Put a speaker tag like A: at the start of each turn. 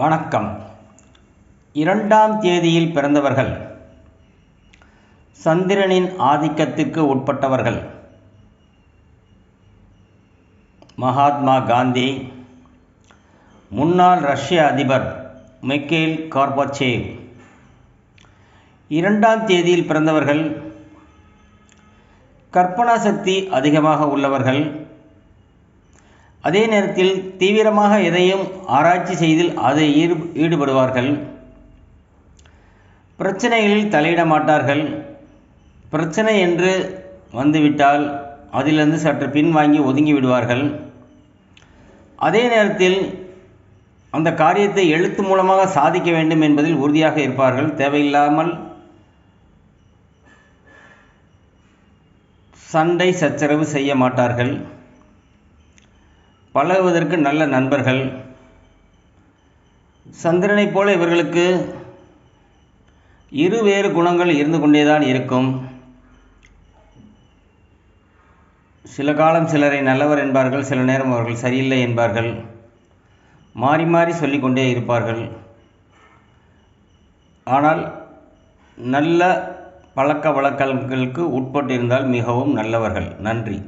A: வணக்கம். 2ஆம் தேதியில் பிறந்தவர்கள் சந்திரனின் ஆதிக்கத்திற்கு உட்பட்டவர்கள். மகாத்மா காந்தி, முன்னாள் ரஷ்ய அதிபர் மிக்கைல் கார்பச்சேவ். 2ஆம் தேதியில் பிறந்தவர்கள் கற்பனா சக்தி அதிகமாக உள்ளவர்கள். அதே நேரத்தில் தீவிரமாக எதையும் ஆராய்ச்சி செய்தில் அதை ஈடுபடுவார்கள். பிரச்சனைகளில் தலையிட மாட்டார்கள். பிரச்சனை என்று வந்துவிட்டால் அதிலிருந்து சற்று பின்வாங்கி ஒதுங்கி விடுவார்கள். அதே நேரத்தில் அந்த காரியத்தை எழுத்து மூலமாக சாதிக்க வேண்டும் என்பதில் உறுதியாக இருப்பார்கள். தேவையில்லாமல் சண்டை சச்சரவு செய்ய மாட்டார்கள். பழகுவதற்கு நல்ல நண்பர்கள். சந்திரனைப் போல இவர்களுக்கு இருவேறு குணங்கள் இருந்து கொண்டேதான் இருக்கும். சில காலம் சிலரை நல்லவர் என்பார்கள், சில நேரம் அவர்கள் சரியில்லை என்பார்கள். மாறி மாறி சொல்லிக்கொண்டே இருப்பார்கள். ஆனால் நல்ல பழக்க வழக்கங்களுக்கு உட்பட்டிருந்தால் மிகவும் நல்லவர்கள். நன்றி.